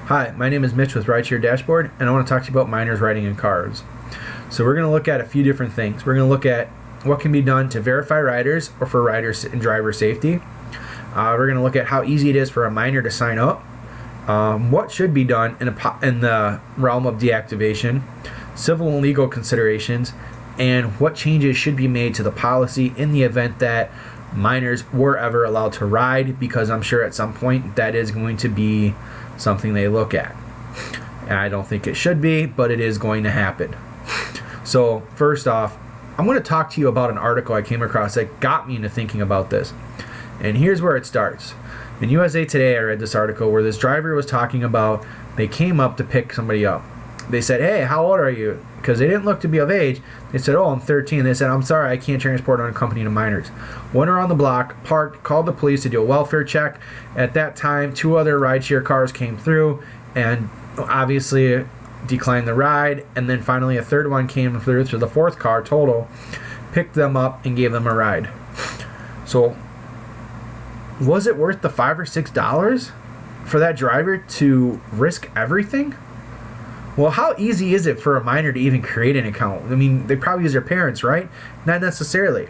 Hi, my name is Mitch with Rideshare Dashboard, and I want to talk to you about minors riding in cars. So we're going to look at a few different things. We're going to look at what can be done to verify riders or for riders and driver safety. We're going to look at how easy it is for a minor to sign up, what should be done in the realm of deactivation, civil and legal considerations, and what changes should be made to the policy in the event that minors were ever allowed to ride, because I'm sure at some point that is going to be something they look at. And I don't think it should be, but it is going to happen. So first off, I'm going to talk to you about an article I came across that got me into thinking about this. And here's where it starts. In USA Today, I read this article where this driver was talking about they came up to pick somebody up. They said, "Hey, how old are you?" Because they didn't look to be of age. They said, "Oh, I'm 13. They said, "I'm sorry, I can't transport unaccompanied minors." Went around the block, parked, called the police to do a welfare check. At that time, 2 other rideshare cars came through and obviously declined the ride. And then finally a third one came through, so the 4th car total picked them up and gave them a ride. So was it worth the $5 or $6 for that driver to risk everything? Well, how easy is it for a minor to even create an account? I mean, they probably use their parents, right? Not necessarily.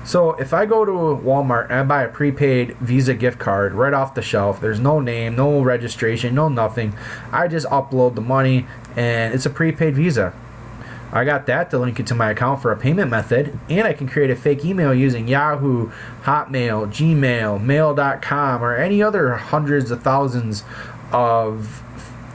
So if I go to Walmart and I buy a prepaid Visa gift card right off the shelf, there's no name, no registration, no nothing. I just upload the money and it's a prepaid Visa. I got that to link it to my account for a payment method, and I can create a fake email using Yahoo, Hotmail, Gmail, Mail.com, or any other hundreds of thousands of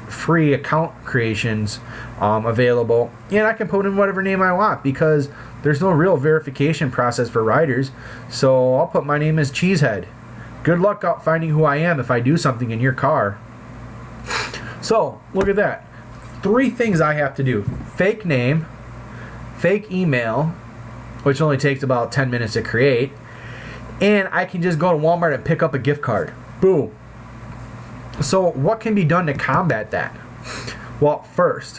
free account creations available, and I can put in whatever name I want because there's no real verification process for riders. So I'll put my name as Cheesehead. Good luck out finding who I am if I do something in your car. So look at that. 3 things I have to do: fake name, fake email, which only takes about 10 minutes to create, and I can just go to Walmart and pick up a gift card. Boom. So what can be done to combat that? Well, first,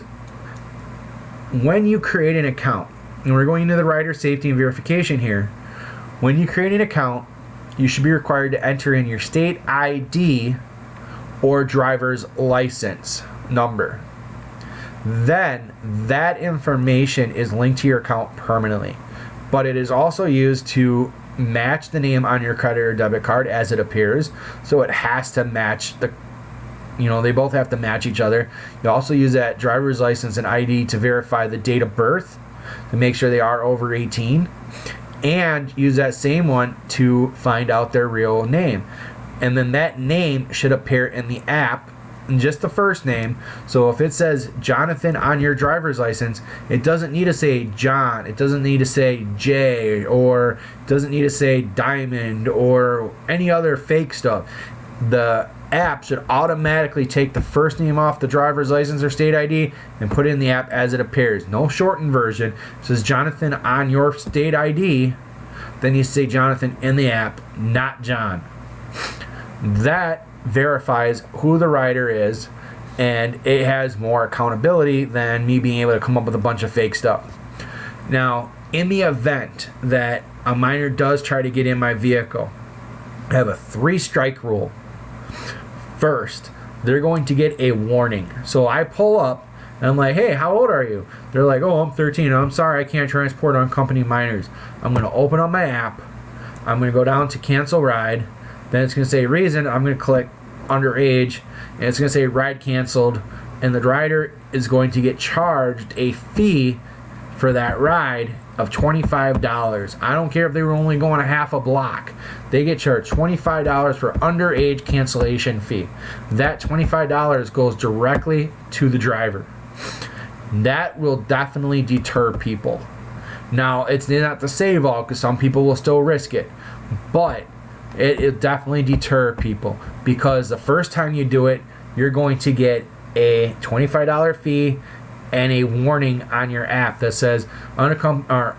when you create an account, and we're going into the rider safety and verification here, when you create an account, you should be required to enter in your state ID or driver's license number. Then that information is linked to your account permanently, but it is also used to match the name on your credit or debit card as it appears. So it has to match they both have to match each other. You also use that driver's license and ID to verify the date of birth to make sure they are over 18, and use that same one to find out their real name. And then that name should appear in the app, just the first name. So if it says Jonathan on your driver's license, it doesn't need to say John, it doesn't need to say Jay, or it doesn't need to say Diamond or any other fake stuff. The app should automatically take the first name off the driver's license or state ID and put it in the app as it appears. No shortened version. It says Jonathan on your state ID, then you say Jonathan in the app, not John. That verifies who the rider is, and it has more accountability than me being able to come up with a bunch of fake stuff. Now, in the event that a minor does try to get in my vehicle, I have a 3-strike rule. First, they're going to get a warning. So I pull up and I'm like, "Hey, how old are you?" They're like, "Oh, I'm 13. I'm sorry, I can't transport unaccompanied minors." I'm going to open up my app. I'm going to go down to cancel ride. Then it's going to say reason. I'm going to click underage, and it's going to say ride canceled, and the rider is going to get charged a fee for that ride of $25. I don't care if they were only going a half a block. They get charged $25 for underage cancellation fee. That $25 goes directly to the driver. That will definitely deter people. Now, it's not to save all, because some people will still risk it, but it definitely deter people, because the first time you do it, you're going to get a $25 fee and a warning on your app that says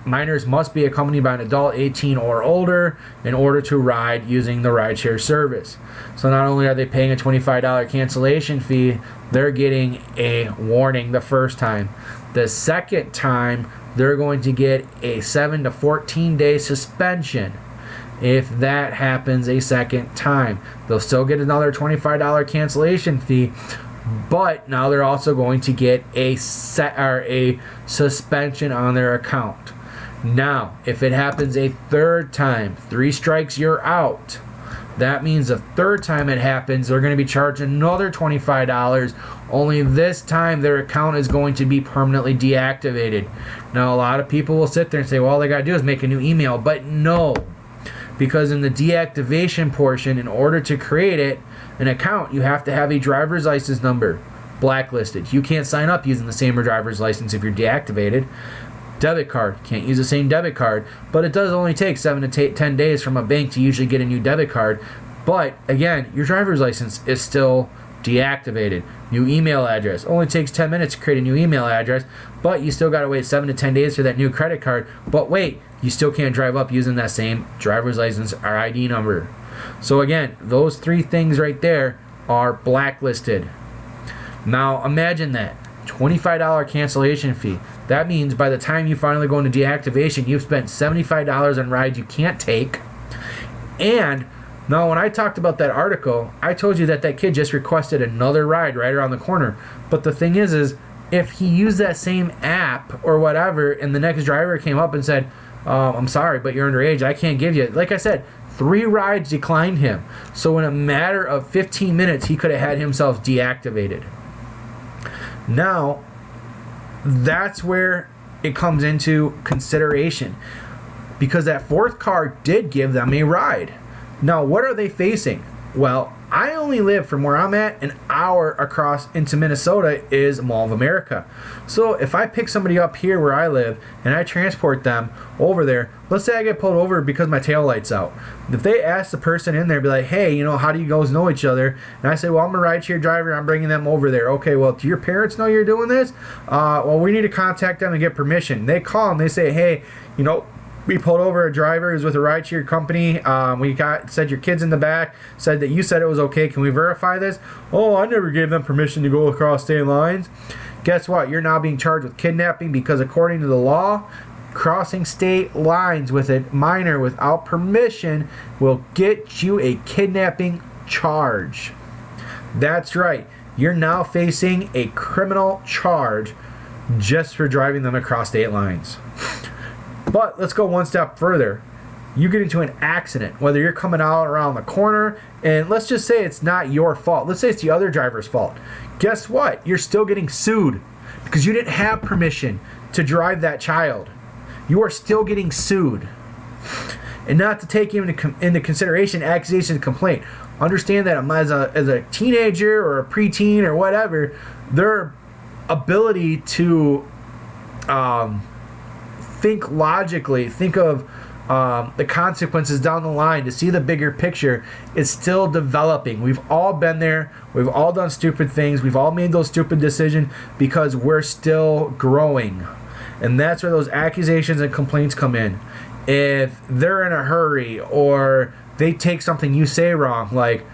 minors must be accompanied by an adult 18 or older in order to ride using the rideshare service. So not only are they paying a $25 cancellation fee, they're getting a warning the first time. The second time, they're going to get a 7 to 14 day suspension. If that happens a second time, they'll still get another $25 cancellation fee, But now they're also going to get a suspension on their account. Now, if it happens a third time, 3 strikes, you're out. That means the third time it happens, they're going to be charged another $25. Only this time their account is going to be permanently deactivated. Now, a lot of people will sit there and say, well, all they got to do is make a new email. But no, because in the deactivation portion, in order to create an account, you have to have a driver's license number blacklisted. You can't sign up using the same driver's license if you're deactivated. Debit card, can't use the same debit card, but it does only take 7 to 10 days from a bank to usually get a new debit card. But again, your driver's license is still deactivated. New email address, only takes 10 minutes to create a new email address, but you still got to wait 7 to 10 days for that new credit card. But wait, you still can't drive up using that same driver's license or ID number. So again, those 3 things right there are blacklisted. Now imagine that $25 cancellation fee. That means by the time you finally go into deactivation, you've spent $75 on rides you can't take. And now, when I talked about that article, I told you that kid just requested another ride right around the corner. But the thing is if he used that same app or whatever, and the next driver came up and said, I'm sorry, but you're underage, I can't give you. Like I said, 3 rides declined him. So in a matter of 15 minutes, he could have had himself deactivated. Now, that's where it comes into consideration, because that 4th car did give them a ride. Now, what are they facing? Well, I only live from where I'm at an hour across into Minnesota is Mall of America. So if I pick somebody up here where I live and I transport them over there, let's say I get pulled over because my tail light's out. If they ask the person in there, be like, hey, how do you guys know each other? And I say, well, I'm a rideshare driver, I'm bringing them over there. Okay, well, do your parents know you're doing this? Well, we need to contact them and get permission. They call and they say, hey, we pulled over a driver who's with a rideshare company. Said your kid's in the back, said that you said it was okay. Can we verify this? Oh, I never gave them permission to go across state lines. Guess what? You're now being charged with kidnapping, because according to the law, crossing state lines with a minor without permission will get you a kidnapping charge. That's right. You're now facing a criminal charge just for driving them across state lines. But let's go one step further. You get into an accident, whether you're coming out around the corner, and let's just say it's not your fault. Let's say it's the other driver's fault. Guess what? You're still getting sued because you didn't have permission to drive that child. You are still getting sued. And not to take into consideration accusation and complaint. Understand that as a teenager or a preteen or whatever, their ability to think logically, think of the consequences down the line, to see the bigger picture, is still developing. We've all been there. We've all done stupid things. We've all made those stupid decisions because we're still growing. And that's where those accusations and complaints come in. If they're in a hurry or they take something you say wrong, like,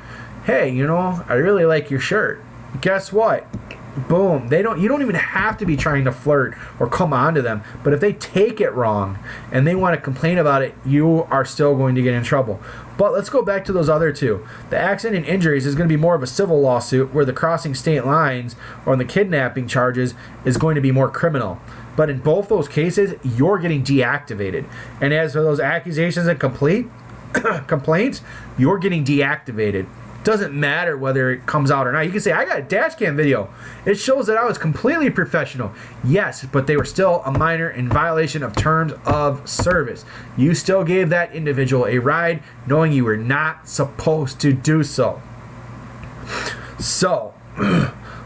hey, I really like your shirt. Guess what? Boom. You don't even have to be trying to flirt or come on to them. But if they take it wrong and they want to complain about it, you are still going to get in trouble. But let's go back to those other 2. The accident and injuries is going to be more of a civil lawsuit, where the crossing state lines or the kidnapping charges is going to be more criminal. But in both those cases, you're getting deactivated. And as for those accusations and complaints, you're getting deactivated. Doesn't matter whether it comes out or not. You can say, I got a dash cam video. It shows that I was completely professional. Yes, but they were still a minor in violation of terms of service. You still gave that individual a ride knowing you were not supposed to do so. So,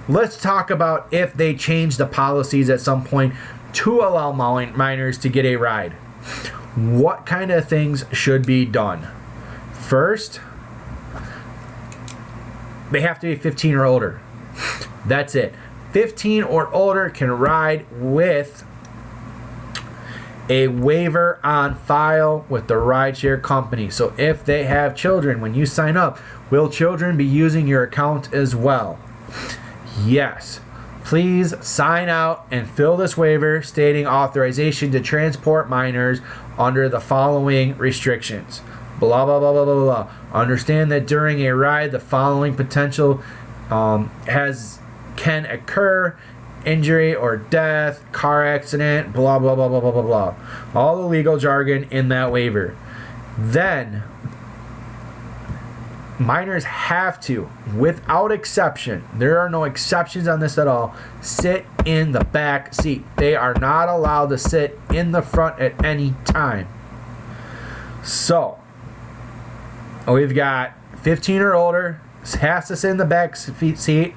let's talk about if they change the policies at some point to allow minors to get a ride. What kind of things should be done? First, they have to be 15 or older. That's it. 15 or older can ride with a waiver on file with the rideshare company. So if they have children, when you sign up, will children be using your account as well? Yes. Please sign out and fill this waiver stating authorization to transport minors under the following restrictions. Blah, blah, blah, blah, blah, blah. Understand that during a ride, the following potential has can occur, injury or death, car accident, blah, blah, blah, blah, blah, blah, blah. All the legal jargon in that waiver. Then, minors have to, without exception, there are no exceptions on this at all, sit in the back seat. They are not allowed to sit in the front at any time. So, we've got 15 or older, has to sit in the back seat,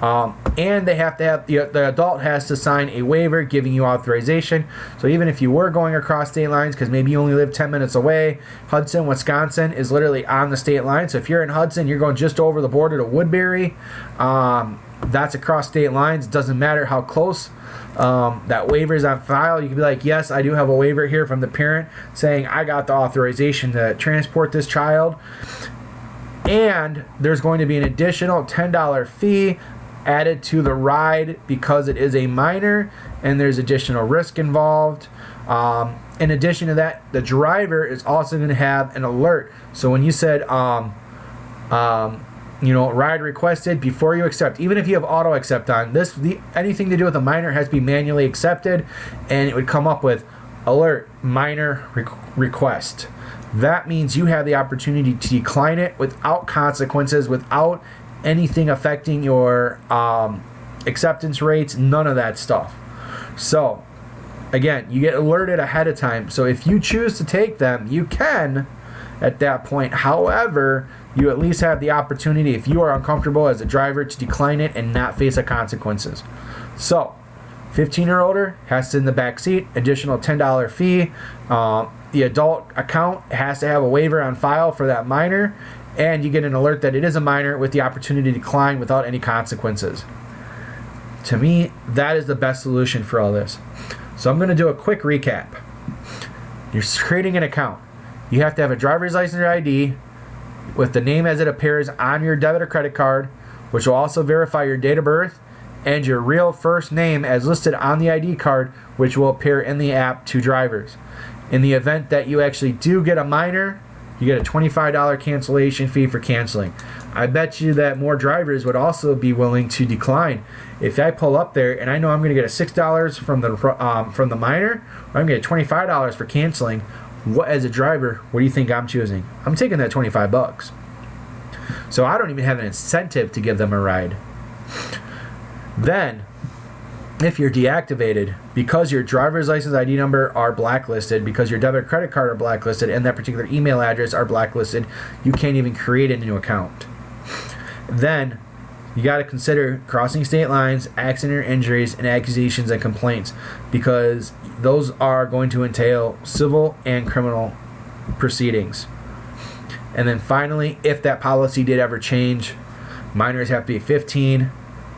and they have to have, the adult has to sign a waiver giving you authorization. So even if you were going across state lines, because maybe you only live 10 minutes away, Hudson, Wisconsin is literally on the state line. So if you're in Hudson, you're going just over the border to Woodbury. That's across state lines. It doesn't matter how close. That waiver is on file. You can be like, yes, I do have a waiver here from the parent saying I got the authorization to transport this child. And there's going to be an additional $10 fee added to the ride because it is a minor and there's additional risk involved. In addition to that, the driver is also going to have an alert. So when you said, ride requested, before you accept, even if you have auto accept on this, anything to do with a minor has to be manually accepted, and it would come up with alert minor request. That means you have the opportunity to decline it without consequences, without anything affecting your acceptance rates, none of that stuff. So, again, you get alerted ahead of time. So if you choose to take them, you can at that point. However, you at least have the opportunity, if you are uncomfortable as a driver, to decline it and not face the consequences. So, 15 or older has to sit in the back seat, additional $10 fee. The adult account has to have a waiver on file for that minor, and you get an alert that it is a minor with the opportunity to decline without any consequences. To me, that is the best solution for all this. So I'm going to do a quick recap. You're creating an account. You have to have a driver's license or ID with the name as it appears on your debit or credit card, which will also verify your date of birth, and your real first name as listed on the ID card, which will appear in the app to drivers. In the event that you actually do get a minor, you get a $25 cancellation fee for canceling. I bet you that more drivers would also be willing to decline. If I pull up there and I know I'm going to get a $6 from the minor, or I'm going to get $25 for canceling, as a driver, what do you think I'm choosing? I'm taking that $25. So I don't even have an incentive to give them a ride. Then, if you're deactivated, because your driver's license ID number are blacklisted, because your debit credit card are blacklisted, and that particular email address are blacklisted, you can't even create a new account. Then, you got to consider crossing state lines, accident or injuries, and accusations and complaints, because those are going to entail civil and criminal proceedings. And then finally, if that policy did ever change, minors have to be 15.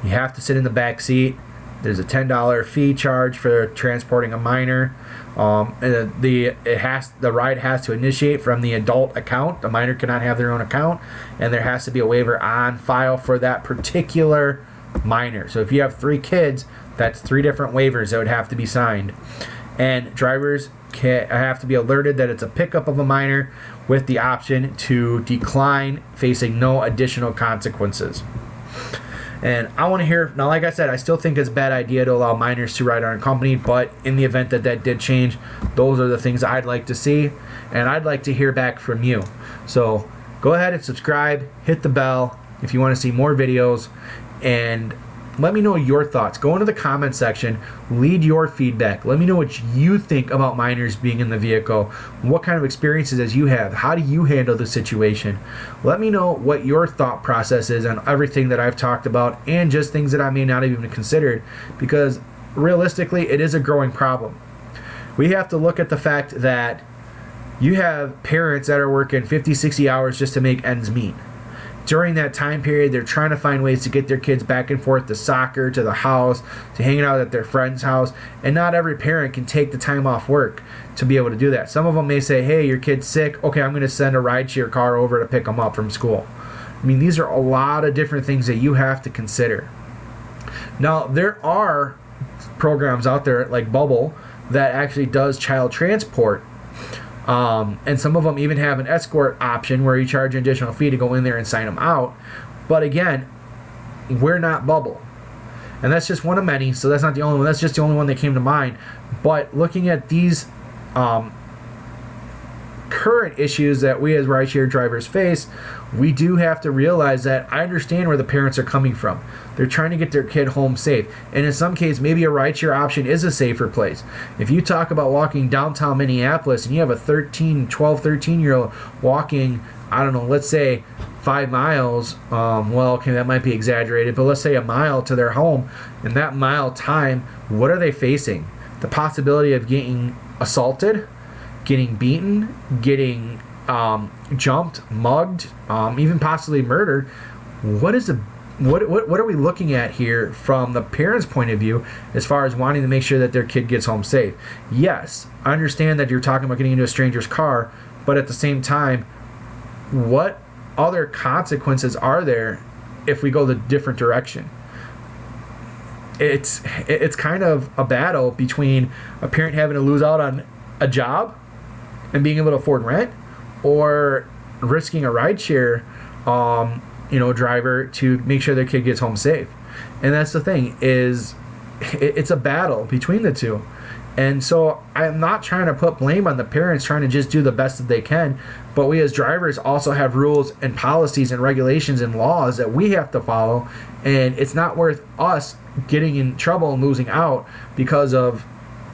You have to sit in the back seat. There's a $10 fee charge for transporting a minor. And the ride has to initiate from the adult account. The minor cannot have their own account, and there has to be a waiver on file for that particular minor. So if you have 3 kids, that's 3 different waivers that would have to be signed. And drivers have to be alerted that it's a pickup of a minor with the option to decline, facing no additional consequences. And I want to hear, now like I said, I still think it's a bad idea to allow minors to ride unaccompanied, but in the event that that did change, those are the things I'd like to see, and I'd like to hear back from you. So go ahead and subscribe, hit the bell if you want to see more videos, and let me know your thoughts. Go into the comment section, lead your feedback. Let me know what you think about minors being in the vehicle. What kind of experiences as you have? How do you handle the situation? Let me know what your thought process is on everything that I've talked about, and just things that I may not have even considered, because realistically, it is a growing problem. We have to look at the fact that you have parents that are working 50, 60 hours just to make ends meet. During that time period, they're trying to find ways to get their kids back and forth to soccer, to the house, to hanging out at their friend's house. And not every parent can take the time off work to be able to do that. Some of them may say, hey, your kid's sick. Okay, I'm going to send a rideshare car over to pick them up from school. I mean, these are a lot of different things that you have to consider. Now, there are programs out there like Bubble that actually does child transport. And some of them even have an escort option where you charge an additional fee to go in there and sign them out. But again, we're not Bubble. And that's just one of many, so that's not the only one. That's just the only one that came to mind. But looking at these current issues that we as rideshare drivers face, we do have to realize that I understand where the parents are coming from. They're trying to get their kid home safe. And in some cases, maybe a rideshare option is a safer place. If you talk about walking downtown Minneapolis and you have a 13-year-old walking, I don't know, let's say 5 miles, well, okay, that might be exaggerated, but let's say a mile to their home, in that mile time, what are they facing? The possibility of getting assaulted, getting beaten, getting jumped, mugged, even possibly murdered. What are we looking at here from the parents' point of view as far as wanting to make sure that their kid gets home safe? Yes, I understand that you're talking about getting into a stranger's car, but at the same time, what other consequences are there if we go the different direction? It's kind of a battle between a parent having to lose out on a job and being able to afford rent, or risking a rideshare driver to make sure their kid gets home safe. And that's the thing, is it's a battle between the two. And so I'm not trying to put blame on the parents trying to just do the best that they can, but we as drivers also have rules and policies and regulations and laws that we have to follow, and it's not worth us getting in trouble and losing out because of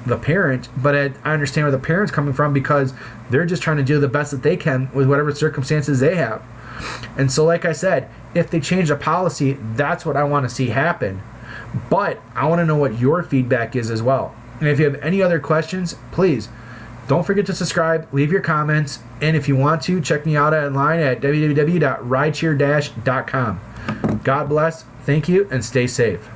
the parent. But I understand where the parent's coming from, because they're just trying to do the best that they can with whatever circumstances they have. And so, like I said, if they change the policy, that's what I want to see happen. But I want to know what your feedback is as well. And if you have any other questions, please don't forget to subscribe, leave your comments, and if you want to, check me out online at www.rideshare-.com. God bless, thank you, and stay safe.